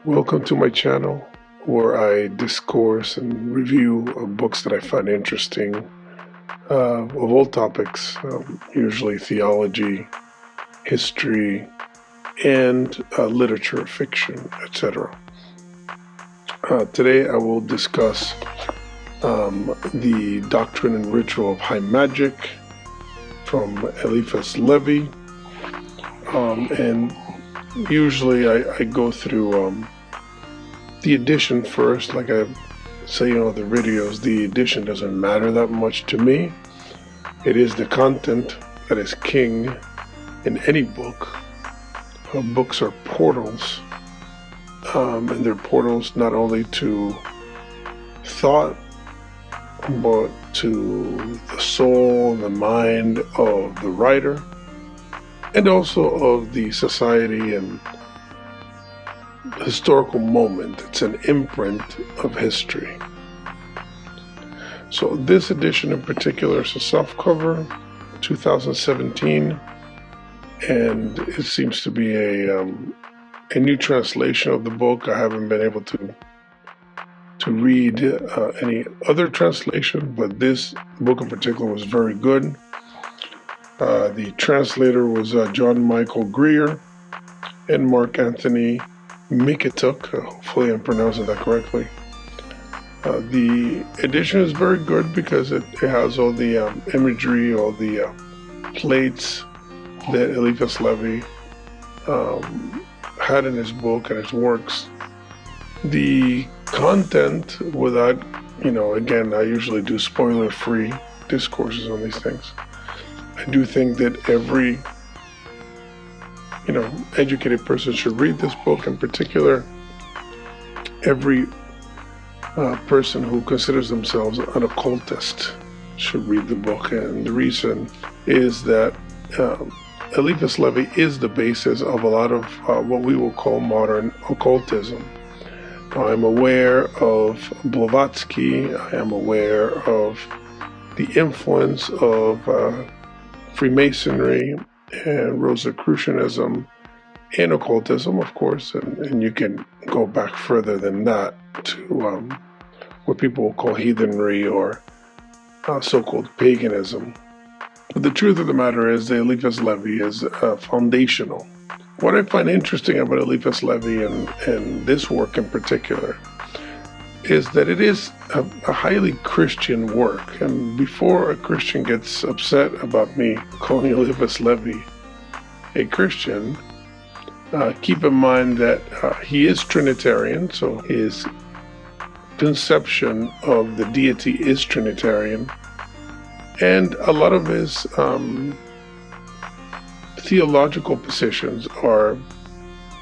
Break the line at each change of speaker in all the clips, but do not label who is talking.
Welcome to my channel where I discourse and review books that I find interesting of all topics, usually theology, history, and literature, fiction, etc. Today I will discuss the Doctrine and Ritual of High Magic from Eliphas Levi, and usually I go through the edition first. Like I say in all the videos, the edition doesn't matter that much to me. It is the content that is king in any book. Books are portals, and they're portals not only to thought, but to the soul, the mind of the writer, and also of the society and historical moment. It's an imprint of history. So this edition in particular is a softcover, 2017, and it seems to be a new translation of the book. I haven't been able to read any other translation, but this book in particular was very good. The translator was John Michael Greer and Mark Anthony Mikituk. Hopefully I'm pronouncing that correctly. The edition is very good because it has all the imagery, all the plates that Eliphas Levi had in his book and his works. The content, without, again, I usually do spoiler-free discourses on these things. I do think that every, educated person should read this book. In particular, every person who considers themselves an occultist should read the book. And the reason is that Eliphas Levi is the basis of a lot of what we will call modern occultism. I'm aware of Blavatsky. I am aware of the influence of Freemasonry and Rosicrucianism and occultism, of course, and you can go back further than that to what people will call heathenry or so-called paganism. But the truth of the matter is that Eliphas Levi is foundational. What I find interesting about Eliphas Levi and this work in particular is that it is a highly Christian work. And before a Christian gets upset about me calling Eliphas Levi a Christian, keep in mind that he is Trinitarian, so his conception of the deity is Trinitarian. And a lot of his theological positions are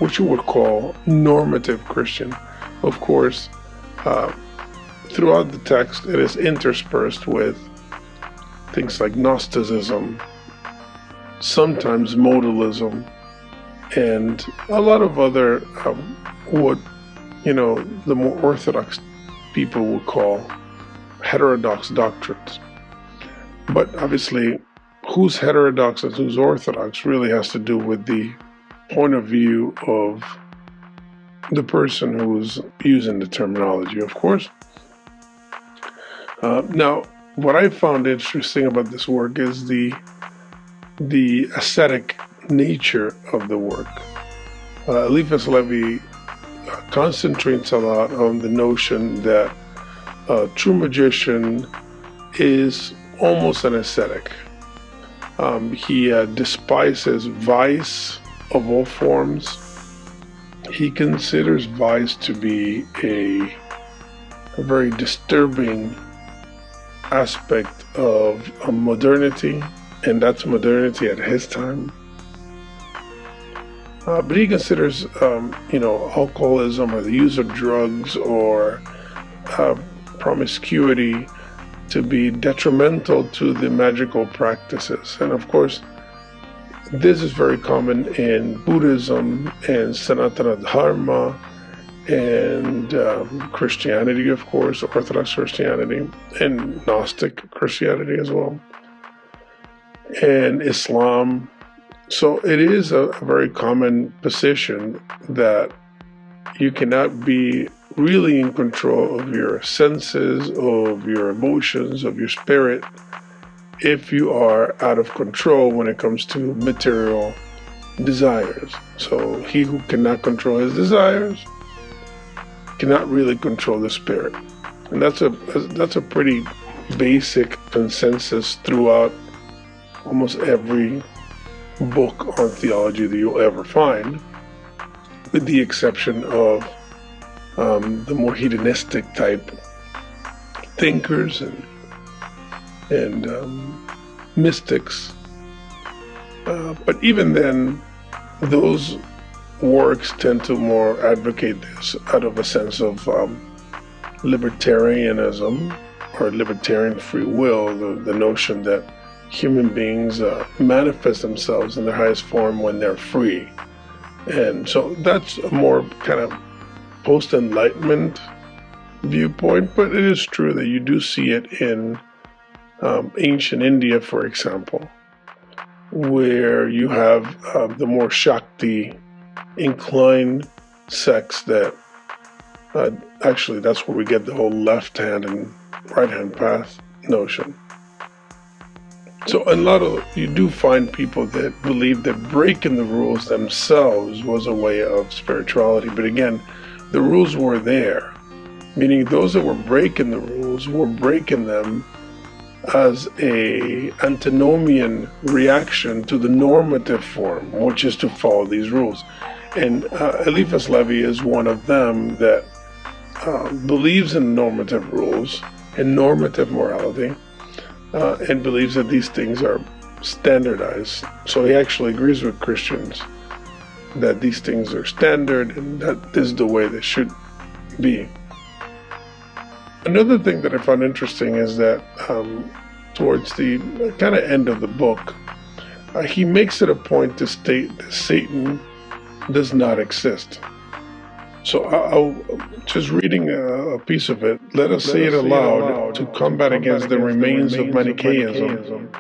what you would call normative Christian. Of course, throughout the text, it is interspersed with things like Gnosticism, sometimes modalism, and a lot of other what the more orthodox people would call heterodox doctrines. But obviously, who's heterodox and who's orthodox really has to do with the point of view of the person who's using the terminology, of course. Now, what I found interesting about this work is the ascetic nature of the work. Eliphas Levi concentrates a lot on the notion that a true magician is almost an ascetic. He despises vice of all forms. He considers vice to be a very disturbing aspect of modernity, and that's modernity at his time. But he considers, alcoholism or the use of drugs or promiscuity to be detrimental to the magical practices. And of course, this is very common in Buddhism and Sanatana Dharma and Christianity, of course, Orthodox Christianity, and Gnostic Christianity as well, and Islam. So it is a very common position that you cannot be really in control of your senses, of your emotions, of your spirit, if you are out of control when it comes to material desires. So he who cannot control his desires cannot really control the spirit. And that's a pretty basic consensus throughout almost every book on theology that you'll ever find, with the exception of the more hedonistic type thinkers and mystics. But even then, those works tend to more advocate this out of a sense of libertarianism or libertarian free will, the notion that human beings manifest themselves in their highest form when they're free. And so that's a more kind of post-enlightenment viewpoint, but it is true that you do see it in ancient India, for example, where you have the more Shakti inclined sects that actually that's where we get the whole left hand and right hand path notion. So you do find people that believe that breaking the rules themselves was a way of spirituality. But again, the rules were there, meaning those that were breaking the rules were breaking them as a antinomian reaction to the normative form, which is to follow these rules. And Eliphas Levi is one of them that believes in normative rules and normative morality, and believes that these things are standardized. So he actually agrees with Christians that these things are standard and that this is the way they should be. Another thing that I found interesting is that towards the kind of end of the book, he makes it a point to state that Satan does not exist. So I'll just reading a piece of it. Let us say it aloud to combat against the remains of manichaeism,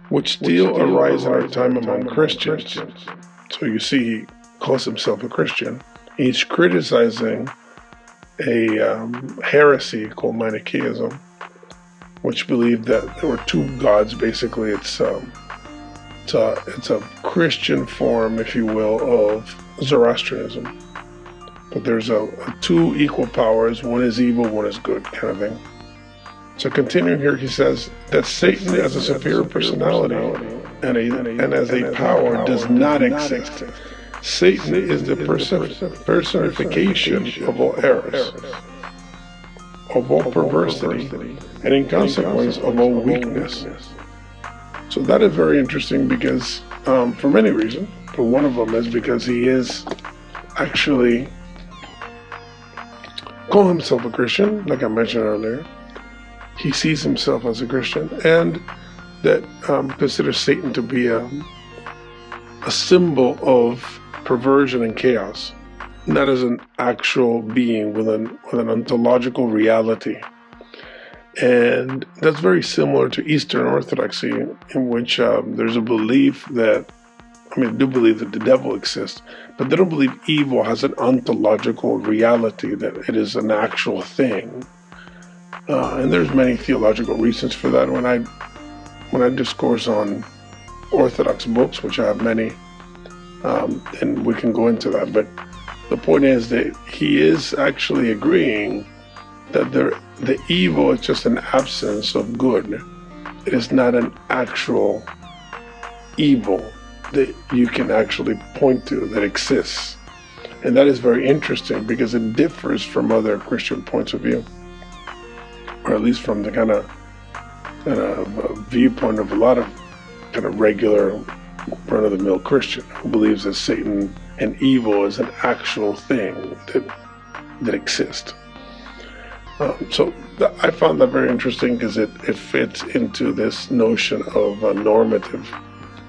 which still arise in our time among Christians. So you see, he calls himself a Christian. He's criticizing a heresy called manichaeism, which believed that there were two gods. Basically, it's a Christian form, if you will, of Zoroastrianism. But there's two equal powers. One is evil, one is good, kind of thing. So continuing here, he says that Satan as a superior personality and as a power does not exist. Satan is the personification of all errors, of all perversity, and in consequence of all weakness. So that is very interesting because, for many reasons, but one of them is because he is actually calling himself a Christian, like I mentioned earlier. He sees himself as a Christian, and that considers Satan to be a symbol of perversion and chaos, not as an actual being with an ontological reality. And that's very similar to Eastern Orthodoxy, in which there's a belief that, they do believe that the devil exists, but they don't believe evil has an ontological reality, that it is an actual thing. And there's many theological reasons for that. When I discourse on Orthodox books, which I have many, and we can go into that, but the point is that he is actually agreeing that the evil is just an absence of good. It is not an actual evil that you can actually point to that exists. And that is very interesting because it differs from other Christian points of view, or at least from the kind of viewpoint of a lot of kind of regular run-of-the-mill Christian who believes that Satan and evil is an actual thing that exists. So I found that very interesting because it fits into this notion of a normative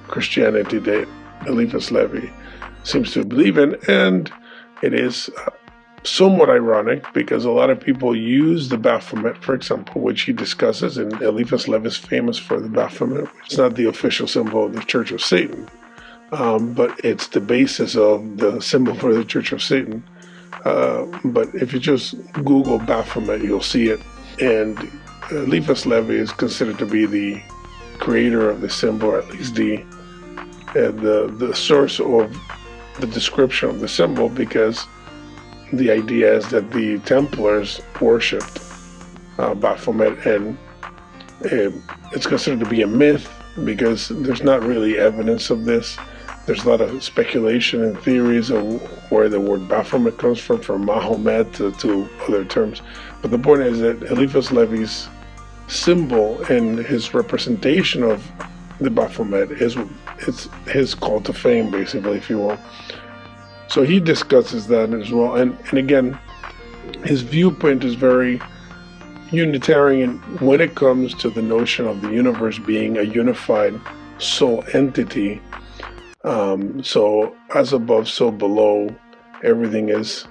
Christianity that Eliphas Levi seems to believe in, and it is somewhat ironic because a lot of people use the Baphomet, for example, which he discusses, and Eliphas Levi is famous for the Baphomet. It's not the official symbol of the Church of Satan, but it's the basis of the symbol for the Church of Satan, But if you just Google Baphomet, you'll see it. And Eliphas Levi is considered to be the creator of the symbol, or at least the source of the description of the symbol, because the idea is that the Templars worshipped Baphomet, and it's considered to be a myth because there's not really evidence of this. There's a lot of speculation and theories of where the word Baphomet comes from Mahomet to other terms. But the point is that Eliphas Levi's symbol and his representation of the Baphomet it's his call to fame, basically, if you will. So he discusses that as well. And again, his viewpoint is very Unitarian when it comes to the notion of the universe being a unified soul entity. So as above, so below, everything is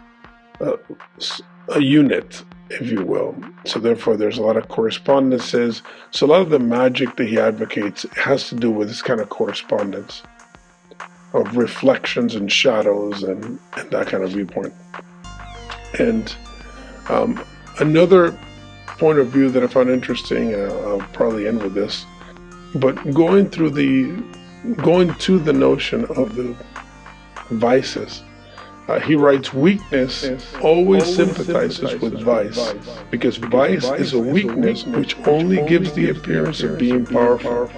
a unit, if you will. So therefore, there's a lot of correspondences. So a lot of the magic that he advocates has to do with this kind of correspondence of reflections and shadows and that kind of viewpoint. And another point of view that I found interesting, I'll probably end with this, but going to the notion of the vices, he writes, weakness always sympathizes with vice, because vice is a weakness which only gives the appearance of being powerful.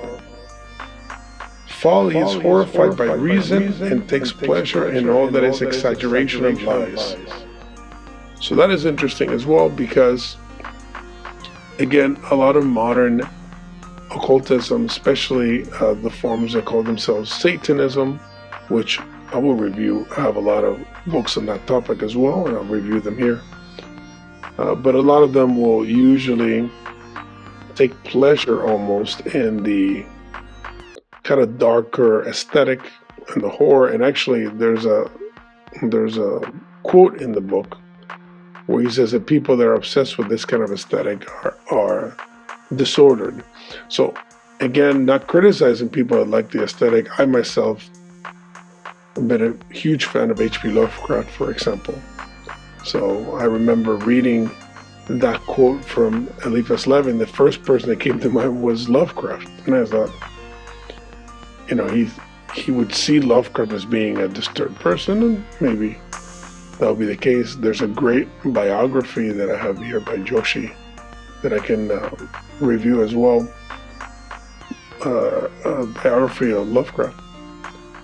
Folly is horrified by reason and takes pleasure in all that is exaggeration and lies. So that is interesting as well, because again, a lot of modern occultism, especially the forms that call themselves Satanism, which I will review. I have a lot of books on that topic as well, and I'll review them here. But a lot of them will usually take pleasure almost in the kind of darker aesthetic and the horror. And actually, there's a quote in the book where he says that people that are obsessed with this kind of aesthetic are disordered. So again, not criticizing people that like the aesthetic. I myself have been a huge fan of H.P. Lovecraft, for example. So I remember reading that quote from Eliphas Levi, and the first person that came to mind was Lovecraft. And I thought, he would see Lovecraft as being a disturbed person, and maybe that'll be the case. There's a great biography that I have here by Joshi that I can review as well. A biography of Lovecraft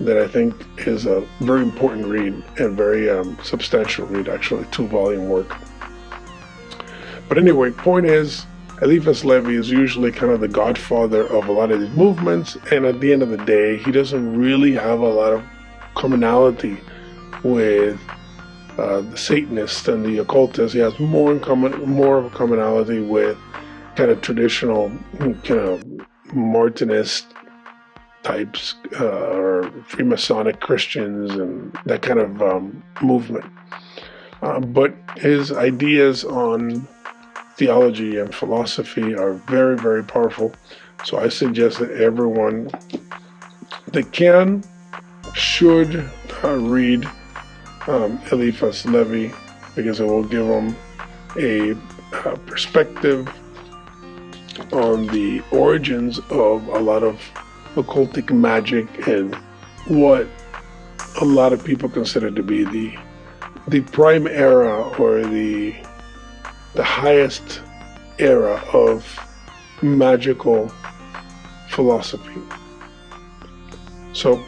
that I think is a very important read and very substantial read, actually, 2-volume work. But anyway, point is, Eliphas Levi is usually kind of the godfather of a lot of these movements, and at the end of the day, he doesn't really have a lot of commonality with the Satanists and the occultists. He has more of a commonality with kind of traditional, kind of Martinist types or Freemasonic Christians and that kind of movement. But his ideas on theology and philosophy are very, very powerful. So I suggest that everyone that can should read Eliphas Levi, because it will give them a perspective on the origins of a lot of occultic magic and what a lot of people consider to be the prime era or the highest era of magical philosophy. So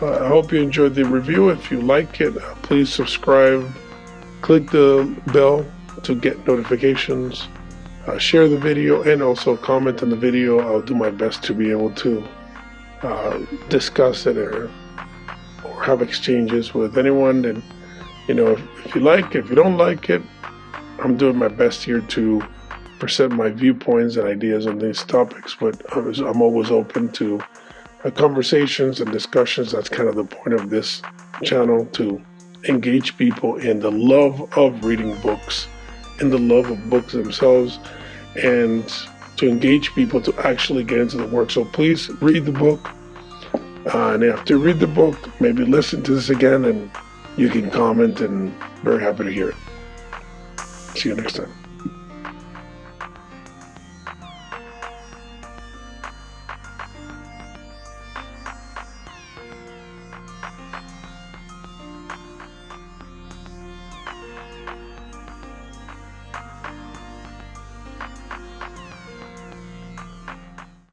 I hope you enjoyed the review. If you like it, please subscribe, click the bell to get notifications, share the video, and also comment on the video. I'll do my best to be able to discuss it or have exchanges with anyone. And if you like it, if you don't like it, I'm doing my best here to present my viewpoints and ideas on these topics, but I'm always open to conversations and discussions. That's kind of the point of this channel, to engage people in the love of reading books, in the love of books themselves, and to engage people to actually get into the work. So please read the book, and after you read the book, maybe listen to this again and you can comment, and very happy to hear it. See you next time.